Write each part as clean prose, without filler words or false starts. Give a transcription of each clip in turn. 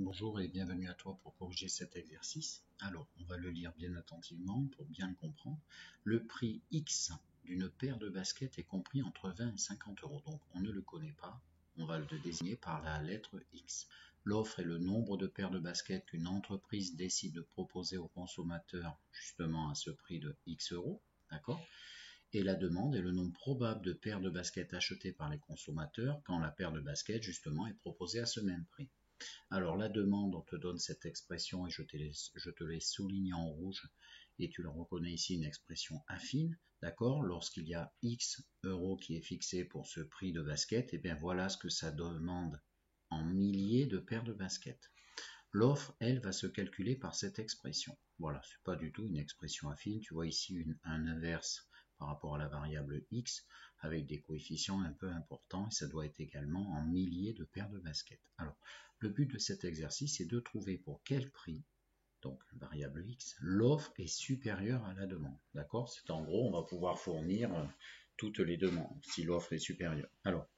Bonjour et bienvenue à toi pour corriger cet exercice. Alors, on va le lire bien attentivement pour bien le comprendre. Le prix X d'une paire de baskets est compris entre 20 et 50 euros. Donc, on ne le connaît pas. On va le désigner par la lettre X. L'offre est le nombre de paires de baskets qu'une entreprise décide de proposer aux consommateurs justement à ce prix de X euros. D'accord ? Et la demande est le nombre probable de paires de baskets achetées par les consommateurs quand la paire de baskets justement est proposée à ce même prix. Alors la demande, on te donne cette expression et je te l'ai souligné en rouge et tu le reconnais ici, une expression affine, d'accord? Lorsqu'il y a X euros qui est fixé pour ce prix de basket, et bien voilà ce que ça demande en milliers de paires de baskets. L'offre, elle, va se calculer par cette expression. Voilà, c'est pas du tout une expression affine. Tu vois ici un inverse par rapport à la variable x avec des coefficients un peu importants et ça doit être également en milliers de paires de baskets. Alors, le but de cet exercice est de trouver pour quel prix, donc variable x, l'offre est supérieure à la demande. D'accord? C'est en gros, on va pouvoir fournir toutes les demandes si l'offre est supérieure. Alors,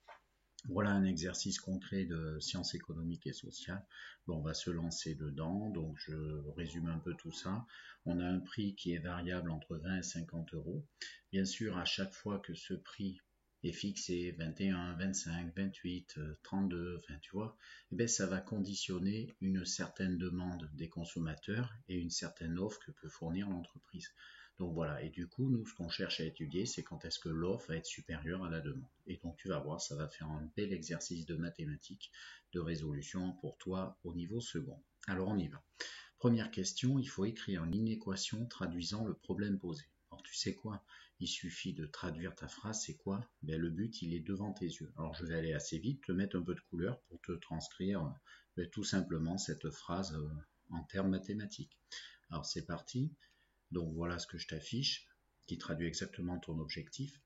voilà un exercice concret de sciences économiques et sociales. Bon, on va se lancer dedans, donc je résume un peu tout ça. On a un prix qui est variable entre 20 et 50 euros. Bien sûr, à chaque fois que ce prix est fixé, 21, 25, 28, 32, enfin tu vois, eh bien, ça va conditionner une certaine demande des consommateurs et une certaine offre que peut fournir l'entreprise. Donc voilà, et du coup, nous, ce qu'on cherche à étudier, c'est quand est-ce que l'offre va être supérieure à la demande. Et donc, tu vas voir, ça va faire un bel exercice de mathématiques, de résolution pour toi au niveau second. Alors, on y va. Première question, il faut écrire une équation traduisant le problème posé. Alors, tu sais quoi? Il suffit de traduire ta phrase, c'est quoi? Ben, le but, il est devant tes yeux. Alors, je vais aller assez vite, te mettre un peu de couleur pour te transcrire tout simplement cette phrase en termes mathématiques. Alors, c'est parti. Donc voilà ce que je t'affiche, qui traduit exactement ton objectif.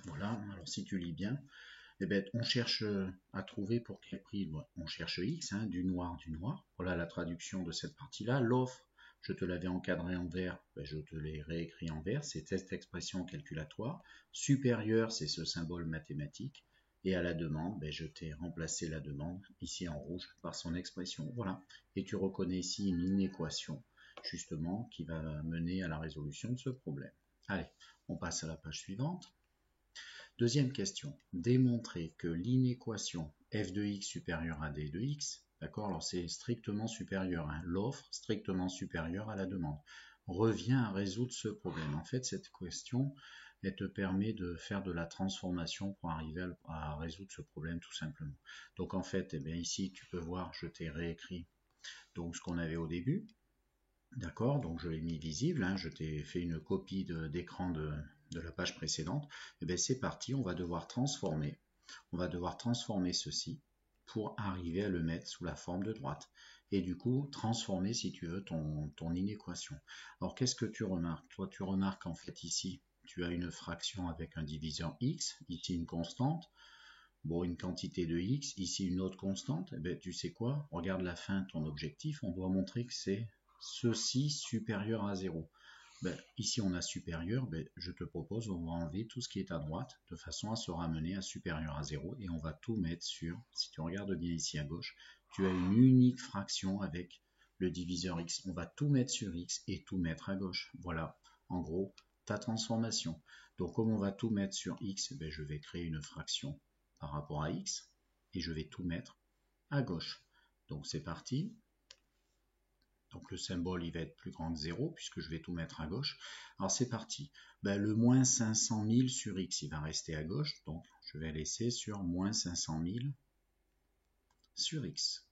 Voilà, alors si tu lis bien, eh bien, on cherche à trouver pour quel prix. On cherche X, hein, du noir. Voilà la traduction de cette partie-là. L'offre, je te l'avais encadré en vert, ben, je te l'ai réécrit en vert. C'est cette expression calculatoire. Supérieur, c'est ce symbole mathématique. Et à la demande, ben, je t'ai remplacé la demande, ici en rouge, par son expression. Voilà. Et tu reconnais ici une inéquation justement, qui va mener à la résolution de ce problème. Allez, on passe à la page suivante. Deuxième question. Démontrer que l'inéquation f de x supérieure à d de x, d'accord, alors c'est strictement supérieur, hein, l'offre strictement supérieure à la demande, revient à résoudre ce problème. En fait, cette question, elle te permet de faire de la transformation pour arriver à résoudre ce problème tout simplement. Donc en fait, eh bien, ici, tu peux voir, je t'ai réécrit donc, ce qu'on avait au début. D'accord, donc je l'ai mis visible, hein, je t'ai fait une copie d'écran de la page précédente. Et bien c'est parti, on va devoir transformer ceci pour arriver à le mettre sous la forme de droite. Et du coup, transformer, si tu veux, ton inéquation. Alors, qu'est-ce que tu remarques? Toi, tu remarques en fait ici, tu as une fraction avec un diviseur x, ici une constante. Bon, une quantité de x, ici une autre constante. Et bien, tu sais quoi? Regarde la fin de ton objectif, on doit montrer que c'est ceci supérieur à 0. Ben, ici on a supérieur, ben, je te propose, on va enlever tout ce qui est à droite de façon à se ramener à supérieur à 0 et on va tout mettre sur, si tu regardes bien ici à gauche, tu as une unique fraction avec le diviseur x. On va tout mettre sur x et tout mettre à gauche. Voilà, en gros, ta transformation. Donc comme on va tout mettre sur x, ben, je vais créer une fraction par rapport à x et je vais tout mettre à gauche. Donc c'est parti. Donc le symbole il va être plus grand que 0 puisque je vais tout mettre à gauche. Alors c'est parti. Ben, le moins 500 000 sur x il va rester à gauche. Donc je vais laisser sur moins 500 000 sur x.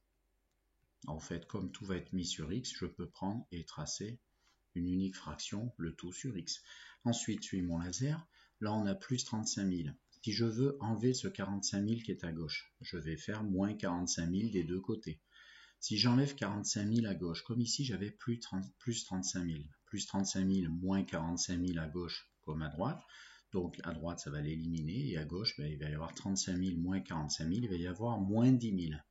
En fait comme tout va être mis sur x, je peux prendre et tracer une unique fraction, le tout sur x. Ensuite, suis mon laser. Là on a plus 35 000. Si je veux enlever ce 45 000 qui est à gauche, je vais faire moins 45 000 des deux côtés. Si j'enlève 45 000 à gauche, comme ici j'avais plus 35 000, plus 35 000 moins 45 000 à gauche comme à droite, donc à droite ça va l'éliminer et à gauche ben, il va y avoir 35 000 moins 45 000, il va y avoir moins 10 000.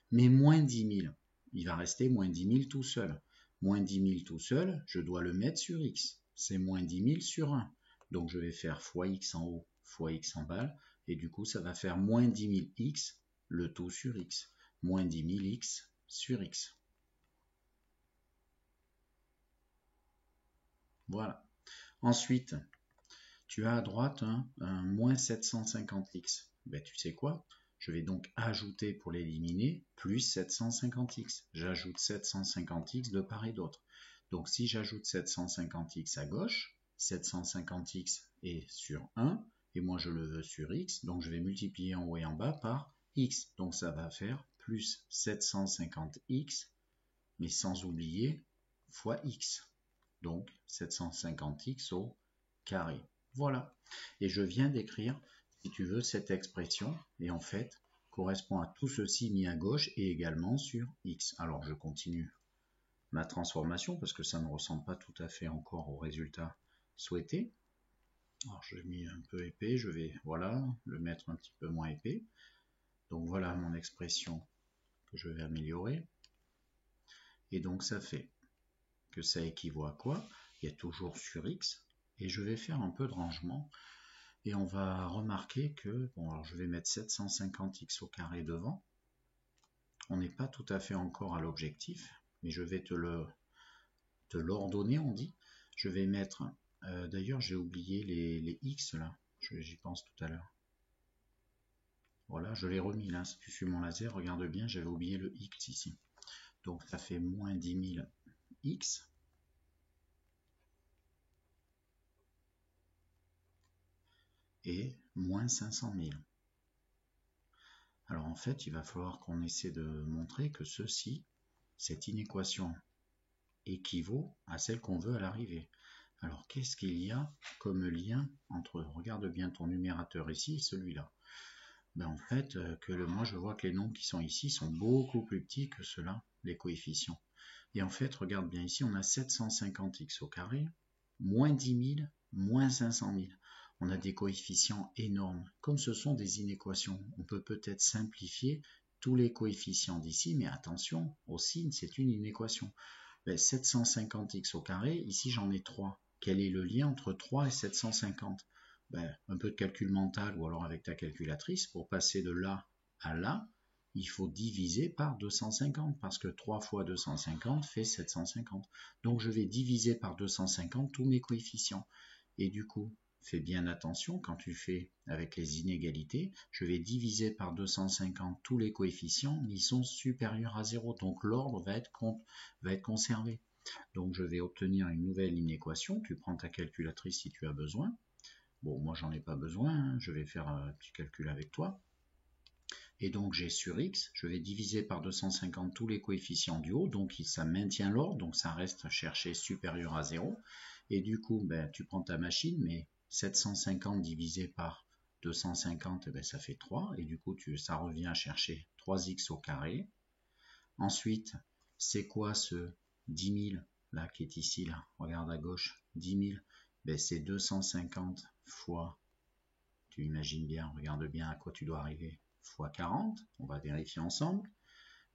Mais moins 10 000, il va rester moins 10 000 tout seul. Moins 10 000 tout seul, je dois le mettre sur x. C'est moins 10 000 sur 1. Donc je vais faire fois x en haut, fois x en bas, et du coup ça va faire moins 10 000 x, le tout sur x. Moins 10 000 x sur x. Voilà. Ensuite, tu as à droite un moins 750x. Ben, tu sais quoi? Je vais donc ajouter pour l'éliminer plus 750x. J'ajoute 750x de part et d'autre. Donc si j'ajoute 750x à gauche, 750x est sur 1, et moi je le veux sur x, donc je vais multiplier en haut et en bas par x. Donc ça va faire plus 750x, mais sans oublier fois x. Donc 750x au carré. Voilà. Et je viens d'écrire, si tu veux, cette expression, et en fait, correspond à tout ceci mis à gauche et également sur x. Alors je continue ma transformation parce que ça ne ressemble pas tout à fait encore au résultat souhaité. Alors je l'ai mis un peu épais, je vais voilà, le mettre un petit peu moins épais. Donc voilà mon expression que je vais améliorer. Et donc ça fait que ça équivaut à quoi? Il y a toujours sur x. Et je vais faire un peu de rangement. Et on va remarquer que, bon, alors je vais mettre 750x au carré devant. On n'est pas tout à fait encore à l'objectif, mais je vais te l'ordonner, on dit. Je vais mettre, d'ailleurs j'ai oublié les x là, j'y pense tout à l'heure. Voilà, je l'ai remis là, si tu suis mon laser, regarde bien, j'avais oublié le x ici. Donc ça fait moins 10 000 x. Et moins 500 000. Alors en fait, il va falloir qu'on essaie de montrer que ceci, cette inéquation, équivaut à celle qu'on veut à l'arrivée. Alors qu'est-ce qu'il y a comme lien entre, regarde bien ton numérateur ici et celui-là. Ben, en fait, moi je vois que les nombres qui sont ici sont beaucoup plus petits que ceux-là, les coefficients. Et en fait, regarde bien ici, on a 750x au carré, moins 10 000, moins 500 000. On a des coefficients énormes. Comme ce sont des inéquations, on peut peut-être simplifier tous les coefficients d'ici, mais attention, au signe, c'est une inéquation. Ben, 750x au carré, ici j'en ai 3. Quel est le lien entre 3 et 750? Ben, un peu de calcul mental ou alors avec ta calculatrice, pour passer de là à là, il faut diviser par 250, parce que 3 fois 250 fait 750. Donc je vais diviser par 250 tous mes coefficients. Et du coup, fais bien attention, quand tu fais avec les inégalités, je vais diviser par 250 tous les coefficients, mais ils sont supérieurs à 0, donc l'ordre va être conservé. Donc je vais obtenir une nouvelle inéquation, tu prends ta calculatrice si tu as besoin. Bon, moi j'en ai pas besoin, hein. Je vais faire un petit calcul avec toi. Et donc j'ai sur x, je vais diviser par 250 tous les coefficients du haut, donc ça maintient l'ordre, donc ça reste chercher supérieur à 0. Et du coup, ben, tu prends ta machine, mais 750 divisé par 250, ben, ça fait 3, et du coup ça revient à chercher 3x au carré. Ensuite, c'est quoi ce 10 000 là qui est ici, là, regarde à gauche, 10 000, ben, c'est 250 fois, tu imagines bien, regarde bien à quoi tu dois arriver, fois 40, on va vérifier ensemble.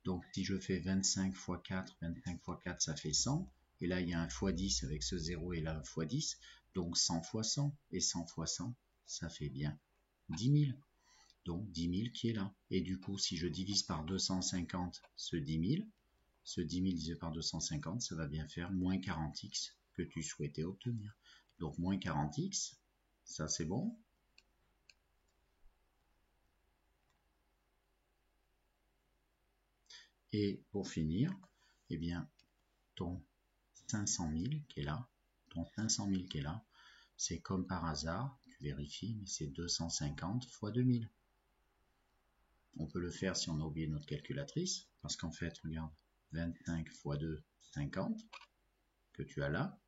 Donc si je fais 25 fois 4, 25 fois 4 ça fait 100, et là il y a un fois 10 avec ce 0 et là un fois 10, donc 100 fois 100, et 100 fois 100, ça fait bien 10 000. Donc 10 000 qui est là. Et du coup, si je divise par 250 ce 10 000, ce 10 000 divisé par 250, ça va bien faire moins 40x que tu souhaitais obtenir. Donc moins 40x, ça c'est bon. Et pour finir, eh bien, ton 500 000 qui est là, c'est comme par hasard, tu vérifies, mais c'est 250 fois 2000. On peut le faire si on a oublié notre calculatrice, parce qu'en fait, regarde, 25 fois 2, 50, que tu as là,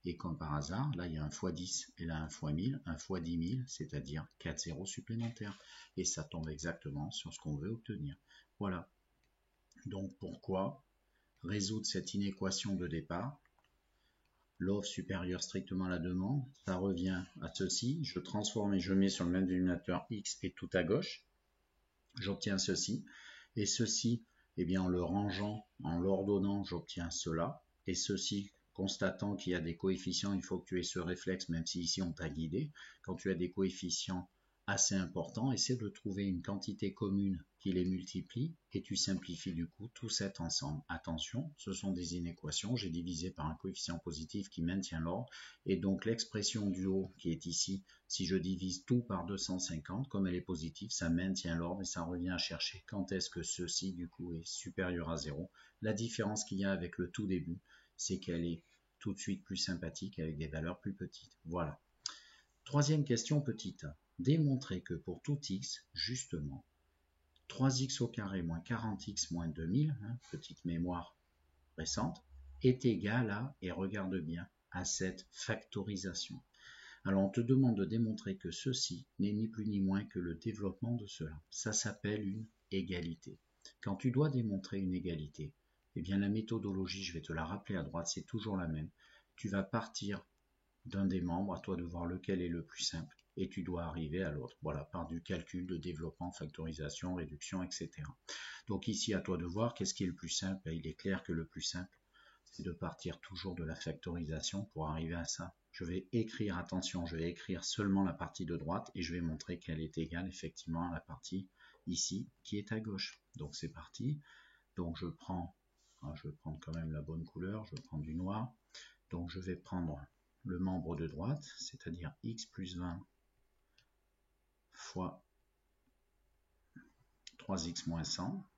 et comme par hasard, là il y a un fois 10, et là un fois 1000, un fois 10 000, c'est-à-dire 4 zéros supplémentaires, et ça tombe exactement sur ce qu'on veut obtenir. Voilà. Donc pourquoi résoudre cette inéquation de départ? L'offre supérieure strictement à la demande, ça revient à ceci, je transforme et je mets sur le même dénominateur x et tout à gauche, j'obtiens ceci, et ceci, eh bien, en le rangeant, en l'ordonnant, j'obtiens cela, et ceci, constatant qu'il y a des coefficients, il faut que tu aies ce réflexe, même si ici on t'a guidé, quand tu as des coefficients assez importants, essaie de trouver une quantité commune qui les multiplie et tu simplifies du coup tout cet ensemble. Attention, ce sont des inéquations, j'ai divisé par un coefficient positif qui maintient l'ordre et donc l'expression du haut qui est ici, si je divise tout par 250, comme elle est positive, ça maintient l'ordre et ça revient à chercher quand est-ce que ceci du coup est supérieur à 0. La différence qu'il y a avec le tout début, c'est qu'elle est tout de suite plus sympathique avec des valeurs plus petites. Voilà. Troisième question petite. Démontrer que pour tout x, justement, 3x au carré moins 40x moins 2000, petite mémoire récente, est égal à, et regarde bien, à cette factorisation. Alors on te demande de démontrer que ceci n'est ni plus ni moins que le développement de cela. Ça s'appelle une égalité. Quand tu dois démontrer une égalité, eh bien la méthodologie, je vais te la rappeler à droite, c'est toujours la même. Tu vas partir d'un des membres, à toi de voir lequel est le plus simple, et tu dois arriver à l'autre. Voilà, par du calcul de développement, factorisation, réduction, etc. Donc ici, à toi de voir qu'est-ce qui est le plus simple. Et il est clair que le plus simple, c'est de partir toujours de la factorisation pour arriver à ça. Je vais écrire, attention, je vais écrire seulement la partie de droite et je vais montrer qu'elle est égale effectivement à la partie ici qui est à gauche. Donc c'est parti. Donc je vais prendre quand même la bonne couleur, je vais prendre du noir. Donc je vais prendre le membre de droite, c'est-à-dire x plus 20 fois 3x moins 100,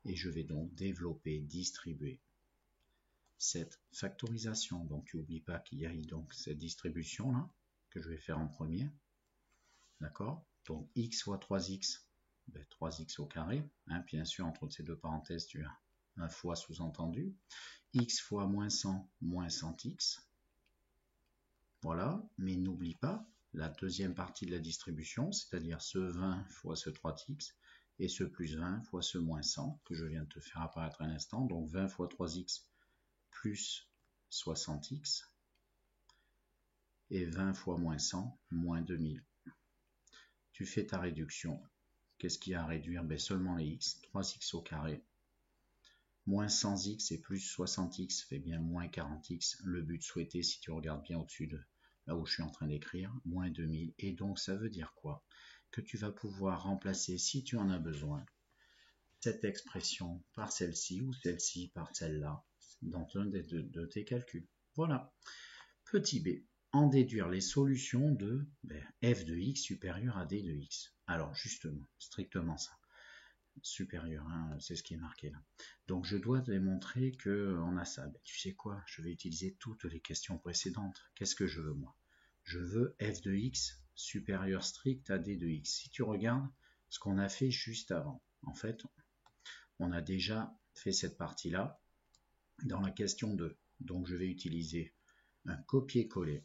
et je vais donc développer, distribuer cette factorisation. Donc tu n'oublies pas qu'il y a donc cette distribution là, que je vais faire en premier, d'accord? Donc x fois 3x, 3x au carré, bien sûr entre ces deux parenthèses tu as un fois sous-entendu, x fois moins 100, moins 100x, voilà, mais n'oublie pas la deuxième partie de la distribution, c'est-à-dire ce 20 fois ce 3x, et ce plus 20 fois ce moins 100, que je viens de te faire apparaître à l'instant, donc 20 fois 3x plus 60x, et 20 fois moins 100, moins 2000. Tu fais ta réduction. Qu'est-ce qu'il y a à réduire? Seulement les x, 3x au carré, moins 100x et plus 60x fait bien moins 40x, le but souhaité si tu regardes bien au-dessus de là où je suis en train d'écrire, moins 2000. Et donc ça veut dire quoi? Que tu vas pouvoir remplacer, si tu en as besoin, cette expression par celle-ci ou celle-ci par celle-là dans un de tes calculs. Voilà. Petit b, en déduire les solutions de f de x supérieur à d de x. Alors justement, strictement ça. Supérieur, c'est ce qui est marqué là. Donc je dois démontrer qu'on a ça. Tu sais quoi? Je vais utiliser toutes les questions précédentes. Qu'est-ce que je veux moi? Je veux f de x supérieur strict à d de x. Si tu regardes ce qu'on a fait juste avant, en fait, on a déjà fait cette partie-là dans la question 2. Donc je vais utiliser un copier-coller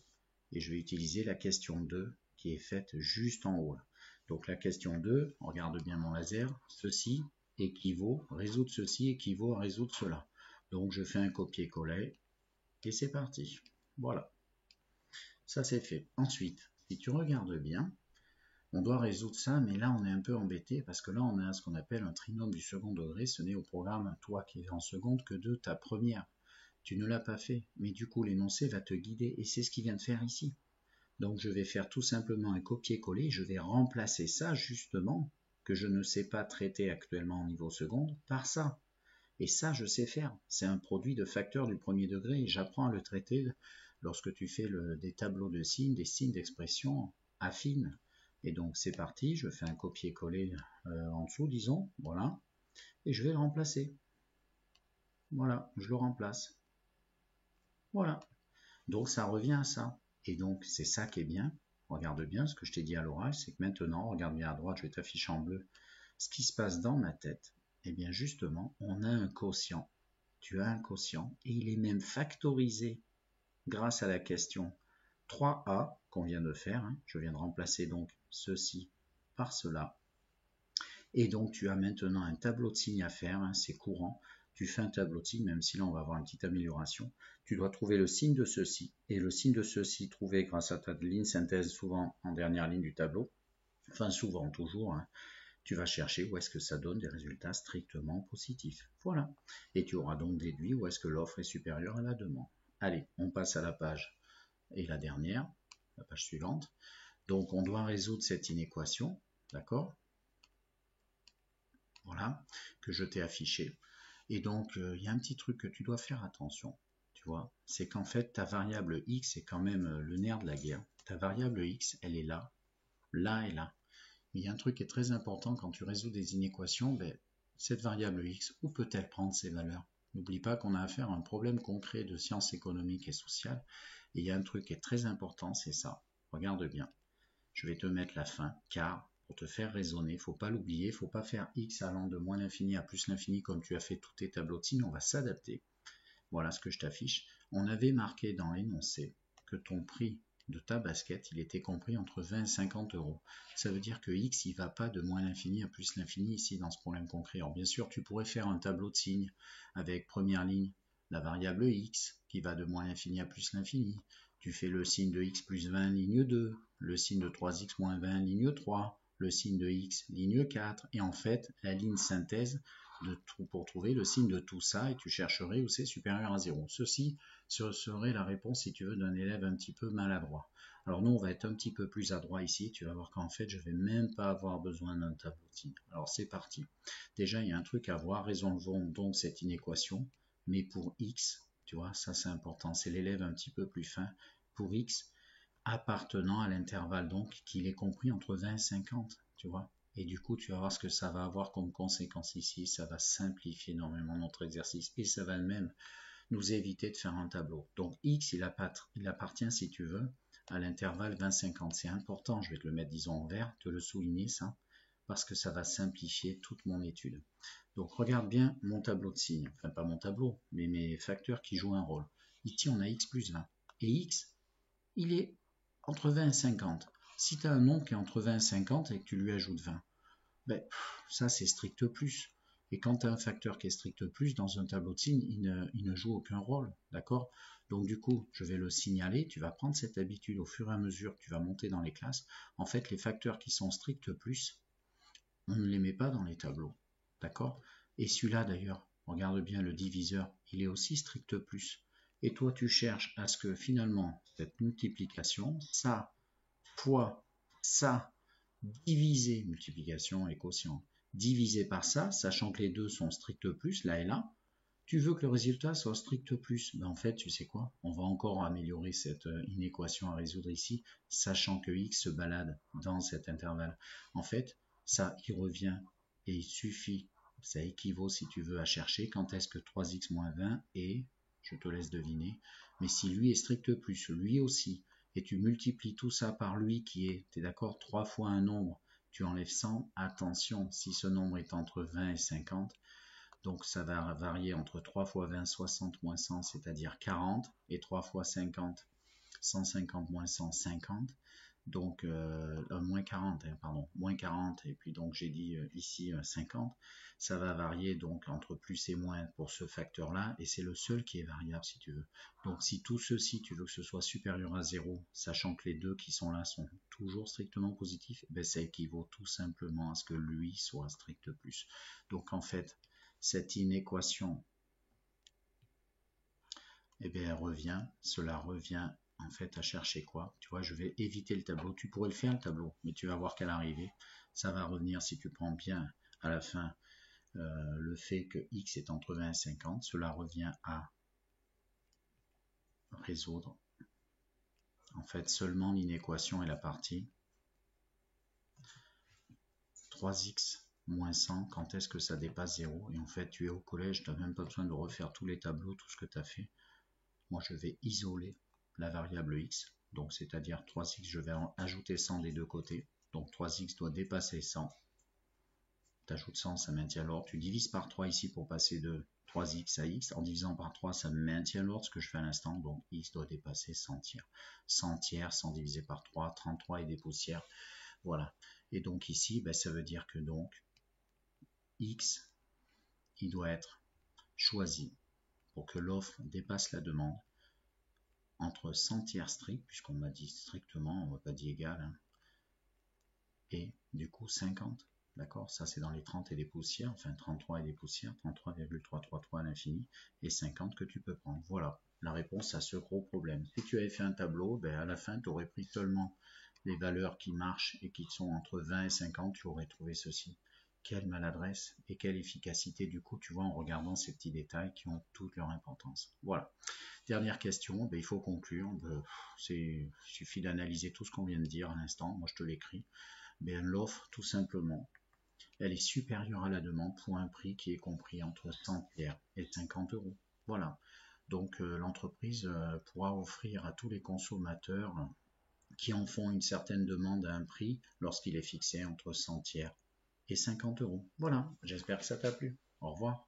et je vais utiliser la question 2 qui est faite juste en haut là. Donc la question 2, regarde bien mon laser, ceci équivaut, résoudre ceci équivaut à résoudre cela. Donc je fais un copier-coller et c'est parti. Voilà. Ça c'est fait. Ensuite, si tu regardes bien, on doit résoudre ça, mais là on est un peu embêté parce que là on a ce qu'on appelle un trinôme du second degré. Ce n'est au programme, toi qui es en seconde, que de ta première. Tu ne l'as pas fait, mais du coup l'énoncé va te guider et c'est ce qu'il vient de faire ici. Donc je vais faire tout simplement un copier-coller, je vais remplacer ça justement, que je ne sais pas traiter actuellement au niveau seconde, par ça. Et ça je sais faire, c'est un produit de facteurs du premier degré et j'apprends à le traiter lorsque tu fais des tableaux de signes, des signes d'expression affines. Et donc c'est parti, je fais un copier-coller en dessous, disons, voilà, et je vais le remplacer. Voilà, je le remplace. Voilà, donc ça revient à ça. Et donc, c'est ça qui est bien. Regarde bien ce que je t'ai dit à l'oral, c'est que maintenant, regarde bien à droite, je vais t'afficher en bleu. Ce qui se passe dans ma tête, eh bien justement, on a un quotient. Tu as un quotient et il est même factorisé grâce à la question 3a qu'on vient de faire. Je viens de remplacer donc ceci par cela. Et donc, tu as maintenant un tableau de signes à faire, c'est courant. Tu fais un tableau de signes, même si là on va avoir une petite amélioration. Tu dois trouver le signe de ceci, et le signe de ceci trouvé grâce à ta ligne synthèse, souvent en dernière ligne du tableau, enfin souvent, toujours, tu vas chercher où est-ce que ça donne des résultats strictement positifs. Voilà. Et tu auras donc déduit où est-ce que l'offre est supérieure à la demande. Allez, on passe à la page, et la dernière, la page suivante. Donc on doit résoudre cette inéquation, d'accord ? voilà, que je t'ai affiché. Et donc, il y a un petit truc que tu dois faire attention, tu vois, c'est qu'en fait, ta variable x est quand même le nerf de la guerre. Ta variable x, elle est là, là et là. Mais il y a un truc qui est très important quand tu résous des inéquations, ben, cette variable x, où peut-elle prendre ses valeurs? N'oublie pas qu'on a affaire à un problème concret de sciences économiques et sociales. Et il y a un truc qui est très important, c'est ça. Regarde bien. Je vais te mettre la fin, car pour te faire raisonner, il ne faut pas l'oublier, il ne faut pas faire x allant de moins l'infini à plus l'infini comme tu as fait tous tes tableaux de signes, on va s'adapter. Voilà ce que je t'affiche. On avait marqué dans l'énoncé que ton prix de ta basket, il était compris entre 20 et 50 euros. Ça veut dire que x, il ne va pas de moins l'infini à plus l'infini ici dans ce problème concret. Alors bien sûr, tu pourrais faire un tableau de signes avec première ligne, la variable x, qui va de moins l'infini à plus l'infini. Tu fais le signe de x plus 20, ligne 2, le signe de 3x moins 20, ligne 3, le signe de x, ligne 4, et en fait, la ligne synthèse pour trouver le signe de tout ça, et tu chercherais où c'est supérieur à 0. Ceci serait la réponse, si tu veux, d'un élève un petit peu maladroit. Alors nous, on va être un petit peu plus adroit ici. Tu vas voir qu'en fait, je ne vais même pas avoir besoin d'un tableau de signes. Alors c'est parti. Déjà, il y a un truc à voir. Résolvons donc cette inéquation. Mais pour x, tu vois, ça c'est important. C'est l'élève un petit peu plus fin. Pour x, appartenant à l'intervalle, donc, qu'il est compris entre 20 et 50, tu vois. Et du coup, tu vas voir ce que ça va avoir comme conséquence ici. Ça va simplifier énormément notre exercice. Et ça va même nous éviter de faire un tableau. Donc x, il appartient, si tu veux, à l'intervalle 20-50. C'est important, je vais te le mettre, disons, en vert, te le souligner, ça, parce que ça va simplifier toute mon étude. Donc regarde bien mon tableau de signes. Enfin, pas mon tableau, mais mes facteurs qui jouent un rôle. Ici, on a x plus 20. Et x, il est entre 20 et 50. Si tu as un nombre qui est entre 20 et 50 et que tu lui ajoutes 20, ben, ça c'est strict plus. Et quand tu as un facteur qui est strict plus, dans un tableau de signes, il ne joue aucun rôle. D'accord? Donc du coup, je vais le signaler, tu vas prendre cette habitude au fur et à mesure que tu vas monter dans les classes. En fait, les facteurs qui sont strict plus, on ne les met pas dans les tableaux. D'accord? Et celui-là d'ailleurs, regarde bien le diviseur, il est aussi strict plus. Et toi, tu cherches à ce que finalement, cette multiplication, ça fois ça, divisé, multiplication et quotient, divisé par ça, sachant que les deux sont strict plus, là et là, tu veux que le résultat soit strict plus. Ben en fait, tu sais quoi? On va encore améliorer cette inéquation à résoudre ici, sachant que x se balade dans cet intervalle. En fait, ça y revient et il suffit, ça équivaut si tu veux à chercher quand est-ce que 3x moins 20 est, je te laisse deviner, mais si lui est strict plus, lui aussi, et tu multiplies tout ça par lui qui est, tu es d'accord, 3 fois un nombre, tu enlèves 100, attention, si ce nombre est entre 20 et 50, donc ça va varier entre 3 fois 20, 60 moins 100, c'est-à-dire 40, et 3 fois 50, 150 moins 100, 50. Donc moins 40, pardon, moins 40, et puis donc j'ai dit ici 50, ça va varier donc entre plus et moins pour ce facteur-là, et c'est le seul qui est variable si tu veux. Donc si tout ceci, tu veux que ce soit supérieur à 0, sachant que les deux qui sont là sont toujours strictement positifs, ben ça équivaut tout simplement à ce que lui soit strict plus. Donc en fait, cette inéquation, eh bien, cela revient en fait à chercher quoi? Tu vois, je vais éviter le tableau. Tu pourrais le faire le tableau, mais tu vas voir qu'à l'arrivée, ça va revenir si tu prends bien à la fin le fait que x est entre 20 et 50. Cela revient à résoudre en fait seulement l'inéquation et la partie 3x moins 100, quand est-ce que ça dépasse 0? Et en fait, tu es au collège, tu n'as même pas besoin de refaire tous les tableaux, tout ce que tu as fait. Moi, je vais isoler la variable x, donc c'est-à-dire 3x, je vais en ajouter 100 des deux côtés, donc 3x doit dépasser 100. Tu ajoutes 100, ça maintient l'ordre. Tu divises par 3 ici pour passer de 3x à x. En divisant par 3, ça maintient l'ordre, ce que je fais à l'instant, donc x doit dépasser 100 tiers. 100 tiers, 100 divisé par 3, 33 et des poussières. Voilà. Et donc ici, ben, ça veut dire que donc x, il doit être choisi pour que l'offre dépasse la demande entre 100 tiers strict, puisqu'on m'a dit strictement, on m'a pas dit égal, hein, et du coup 50, d'accord, ça c'est dans les 30 et des poussières, enfin 33 et des poussières, 33,333 à l'infini, et 50 que tu peux prendre. Voilà la réponse à ce gros problème. Si tu avais fait un tableau, ben à la fin tu aurais pris seulement les valeurs qui marchent et qui sont entre 20 et 50, tu aurais trouvé ceci, quelle maladresse et quelle efficacité du coup, tu vois, en regardant ces petits détails qui ont toute leur importance. Voilà. Dernière question, ben, il faut conclure. Il suffit d'analyser tout ce qu'on vient de dire à l'instant. Moi, je te l'écris. Ben, l'offre, tout simplement, elle est supérieure à la demande pour un prix qui est compris entre 100 tiers et 50 euros. Voilà. Donc, l'entreprise pourra offrir à tous les consommateurs qui en font une certaine demande à un prix lorsqu'il est fixé entre 100 tiers et 50 euros. Voilà, j'espère que ça t'a plu. Au revoir.